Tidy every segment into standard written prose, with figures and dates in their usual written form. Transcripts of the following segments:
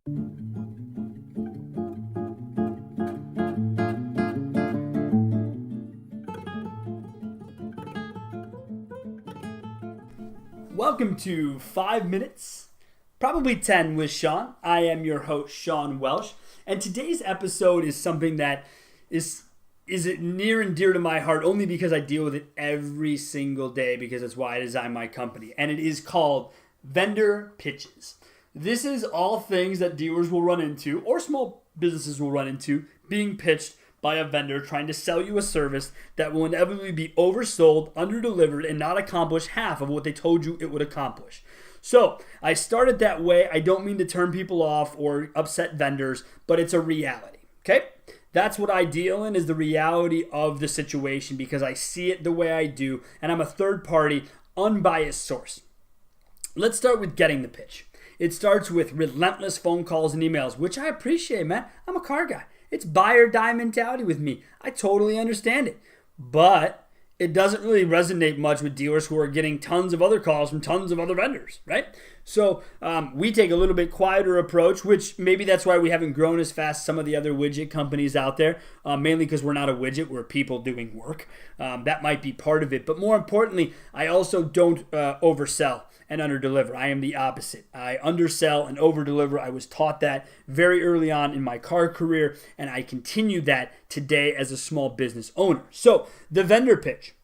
Welcome to 5 minutes, probably 10 with Sean. I am your host, Sean Welsh, and today's episode is something that is near and dear to my heart only because I deal with it every single day because it's why I design my company, and it is called vendor pitches. This is all things that dealers will run into or small businesses will run into being pitched by a vendor trying to sell you a service that will inevitably be oversold, underdelivered, and not accomplish half of what they told you it would accomplish. So I started that way. I don't mean to turn people off or upset vendors, but it's a reality, okay? That's what I deal in, is the reality of the situation because I see it the way I do, and I'm a third-party, unbiased source. Let's start with getting the pitch. It starts with relentless phone calls and emails, which I appreciate, man. I'm a car guy. It's buy or die mentality with me. I totally understand it. But it doesn't really resonate much with dealers who are getting tons of other calls from tons of other vendors, right? So we take a little bit quieter approach, which maybe that's why we haven't grown as fast as some of the other widget companies out there, mainly because we're not a widget, we're people doing work. That might be part of it. But more importantly, I also don't oversell and underdeliver. I am the opposite. I undersell and overdeliver. I was taught that very early on in my car career, and I continue that today as a small business owner. So the vendor pitch.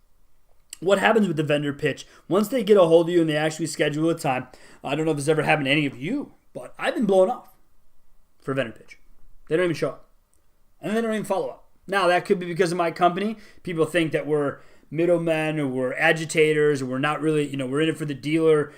What happens with the vendor pitch? Once they get a hold of you and they actually schedule a time, I don't know if this ever happened to any of you, but I've been blown off for a vendor pitch. They don't even show up. And they don't even follow up. Now, that could be because of my company. People think that we're middlemen or we're agitators or we're not really, we're in it for the dealer,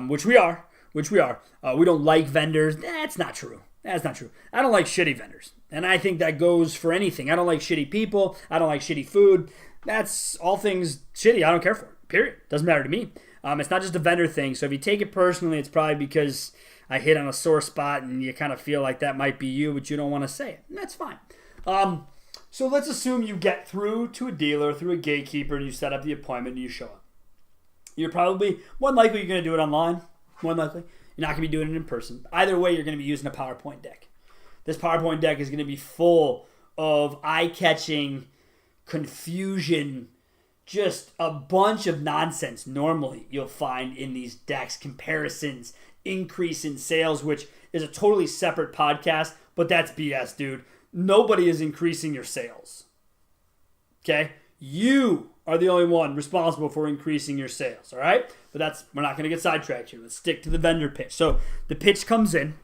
which we are. We don't like vendors. That's not true. That's not true. I don't like shitty vendors. And I think that goes for anything. I don't like shitty people. I don't like shitty food. That's all things shitty. I don't care for it. Period. Doesn't matter to me. It's not just a vendor thing. So if you take it personally, it's probably because I hit on a sore spot and you kind of feel like that might be you, but you don't want to say it. And that's fine. So let's assume you get through to a dealer, through a gatekeeper, and you set up the appointment and you show up. You're probably, more than likely, you're going to do it online. More than likely. You're not going to be doing it in person. Either way, you're going to be using a PowerPoint deck. This PowerPoint deck is going to be full of eye-catching confusion, just a bunch of nonsense. Normally, you'll find in these decks, comparisons, increase in sales, which is a totally separate podcast, but that's BS, dude. Nobody is increasing your sales. Okay? You are the only one responsible for increasing your sales, all right? But we're not going to get sidetracked here. Let's stick to the vendor pitch. So the pitch comes in,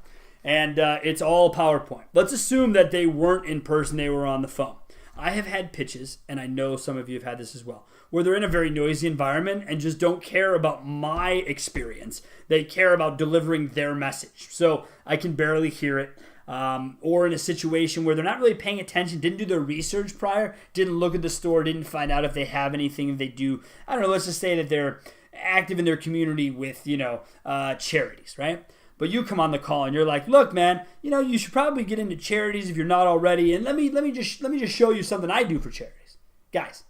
and it's all PowerPoint. Let's assume that they weren't in person, they were on the phone. I have had pitches, and I know some of you have had this as well, where they're in a very noisy environment and just don't care about my experience. They care about delivering their message. So I can barely hear it. Or in a situation where they're not really paying attention, didn't do their research prior, didn't look at the store, didn't find out if they have anything, if they do. I don't know, let's just say that they're active in their community with, charities, right? But you come on the call and you're like, look, man, you should probably get into charities if you're not already. And let me just show you something I do for charities. Guys,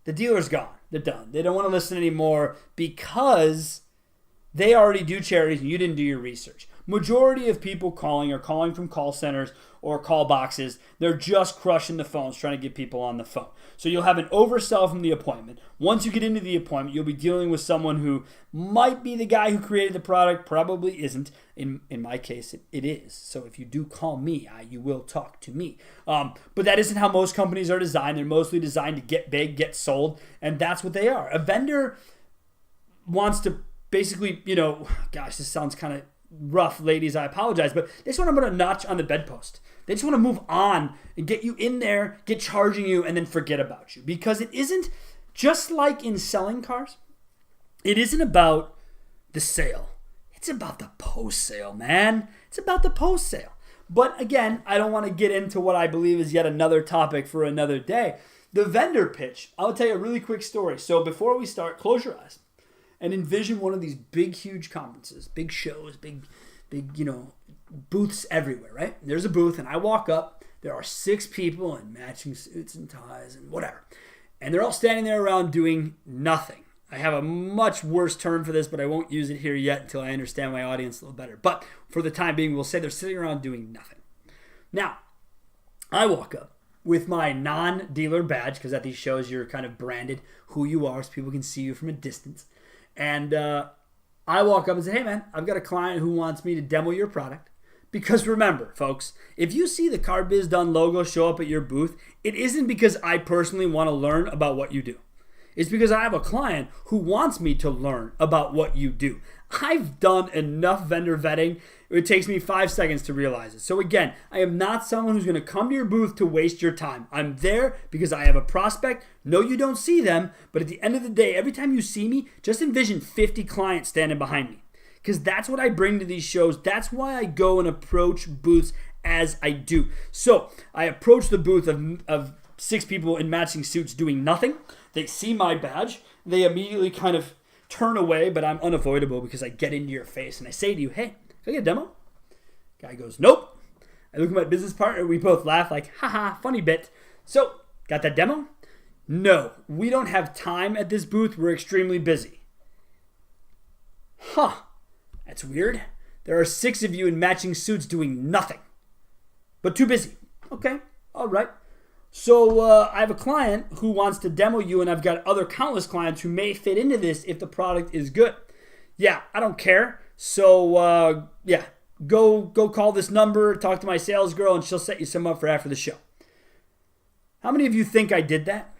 the dealer's gone. They're done. They don't want to listen anymore because they already do charities and you didn't do your research. Majority of people calling are calling from call centers or call boxes. They're just crushing the phones, trying to get people on the phone. So you'll have an oversell from the appointment. Once you get into the appointment, you'll be dealing with someone who might be the guy who created the product, probably isn't. In my case, it is. So if you do call me, you will talk to me. But that isn't how most companies are designed. They're mostly designed to get big, get sold, and that's what they are. A vendor wants to basically, gosh, this sounds kind of rough, ladies, I apologize, but they just want to put a notch on the bedpost. They just want to move on and get you in there, get charging you, and then forget about you. Because it isn't, just like in selling cars, it isn't about the sale. It's about the post-sale, man. It's about the post-sale. But again, I don't want to get into what I believe is yet another topic for another day. The vendor pitch. I'll tell you a really quick story. So before we start, close your eyes and envision one of these big, huge conferences, big shows, big, booths everywhere, right? There's a booth, and I walk up. There are 6 people in matching suits and ties and whatever. And they're all standing there around doing nothing. I have a much worse term for this, but I won't use it here yet until I understand my audience a little better. But for the time being, we'll say they're sitting around doing nothing. Now, I walk up with my non-dealer badge, because at these shows you're kind of branded who you are so people can see you from a distance. And I walk up and say, hey man, I've got a client who wants me to demo your product. Because remember, folks, if you see the Car Biz Done logo show up at your booth, it isn't because I personally want to learn about what you do. It's because I have a client who wants me to learn about what you do. I've done enough vendor vetting. It takes me 5 seconds to realize it. So again, I am not someone who's going to come to your booth to waste your time. I'm there because I have a prospect. No, you don't see them, but at the end of the day, every time you see me, just envision 50 clients standing behind me. Because that's what I bring to these shows. That's why I go and approach booths as I do. So I approach the booth of 6 people in matching suits doing nothing. They see my badge. They immediately kind of turn away, but I'm unavoidable because I get into your face and I say to you, hey, can I get a demo? Guy goes, nope. I look at my business partner. We both laugh like, haha, funny bit. So, got that demo? No, we don't have time at this booth. We're extremely busy. Huh, that's weird. There are 6 of you in matching suits doing nothing, but too busy. Okay, all right. So I have a client who wants to demo you, and I've got other countless clients who may fit into this if the product is good. Yeah, I don't care. So yeah, go call this number, talk to my sales girl, and she'll set you some up for after the show. How many of you think I did that?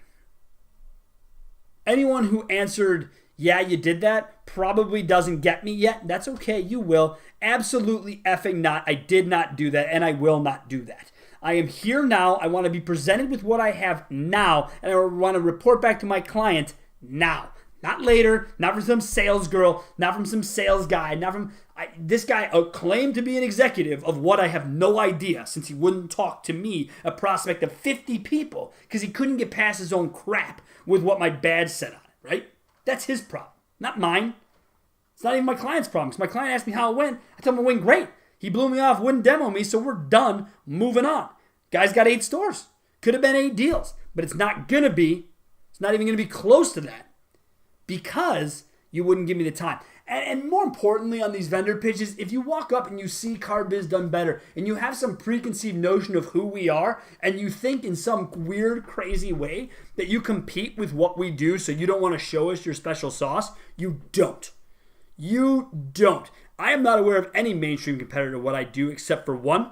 Anyone who answered, yeah, you did that, probably doesn't get me yet. That's okay, you will. Absolutely effing not. I did not do that, and I will not do that. I am here now. I want to be presented with what I have now, and I want to report back to my client now. Not later, not from some sales girl, not from some sales guy, not from... this guy claimed to be an executive of what I have no idea, since he wouldn't talk to me, a prospect of 50 people, because he couldn't get past his own crap with what my badge said on it, right? That's his problem, not mine. It's not even my client's problem, because my client asked me how it went. I told him it went great. He blew me off, wouldn't demo me, so we're done, moving on. Guy's got 8 stores. Could have been 8 deals, but it's not going to be. It's not even going to be close to that because you wouldn't give me the time. And more importantly on these vendor pitches, if you walk up and you see Car Biz Done Better and you have some preconceived notion of who we are and you think in some weird, crazy way that you compete with what we do so you don't want to show us your special sauce, you don't. You don't. I am not aware of any mainstream competitor to what I do except for one.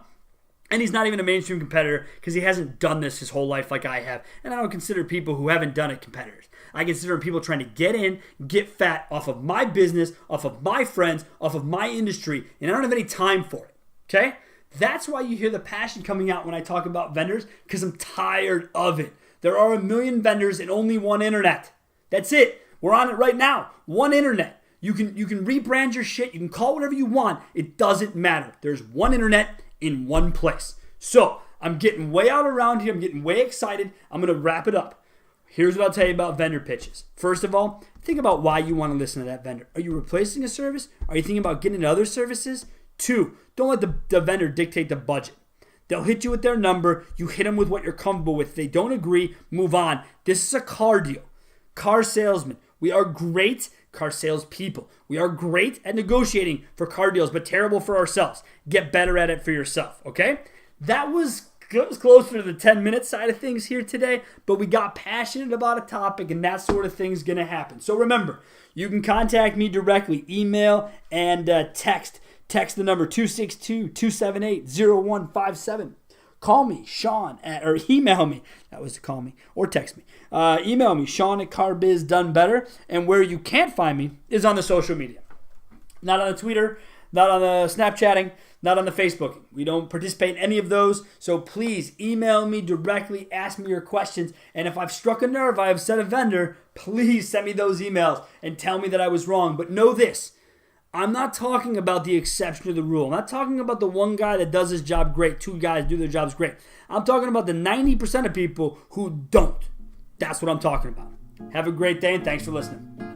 And he's not even a mainstream competitor because he hasn't done this his whole life like I have. And I don't consider people who haven't done it competitors. I consider people trying to get in, get fat off of my business, off of my friends, off of my industry, and I don't have any time for it. Okay? That's why you hear the passion coming out when I talk about vendors, because I'm tired of it. There are 1 million vendors and only one internet. That's it. We're on it right now. One internet. You can rebrand your shit. You can call whatever you want. It doesn't matter. There's one internet in one place. So I'm getting way out around here. I'm getting way excited. I'm going to wrap it up. Here's what I'll tell you about vendor pitches. First of all, think about why you want to listen to that vendor. Are you replacing a service? Are you thinking about getting into other services? 2, don't let the vendor dictate the budget. They'll hit you with their number. You hit them with what you're comfortable with. If they don't agree, move on. This is a car deal. Car salesman. We are great car salespeople. We are great at negotiating for car deals, but terrible for ourselves. Get better at it for yourself, okay? That was closer to the 10-minute side of things here today, but we got passionate about a topic, and that sort of thing's going to happen. So remember, you can contact me directly, email and text. Text the number 262-278-0157. Call me, Sean, or email me. That was to call me, or text me. Email me, Sean at Car Biz Done Better. And where you can't find me is on the social media. Not on the Twitter, not on the Snapchatting, not on the Facebooking. We don't participate in any of those. So please email me directly, ask me your questions. And if I've struck a nerve, I have set a vendor, please send me those emails and tell me that I was wrong. But know this. I'm not talking about the exception to the rule. I'm not talking about the one guy that does his job great, 2 guys do their jobs great. I'm talking about the 90% of people who don't. That's what I'm talking about. Have a great day and thanks for listening.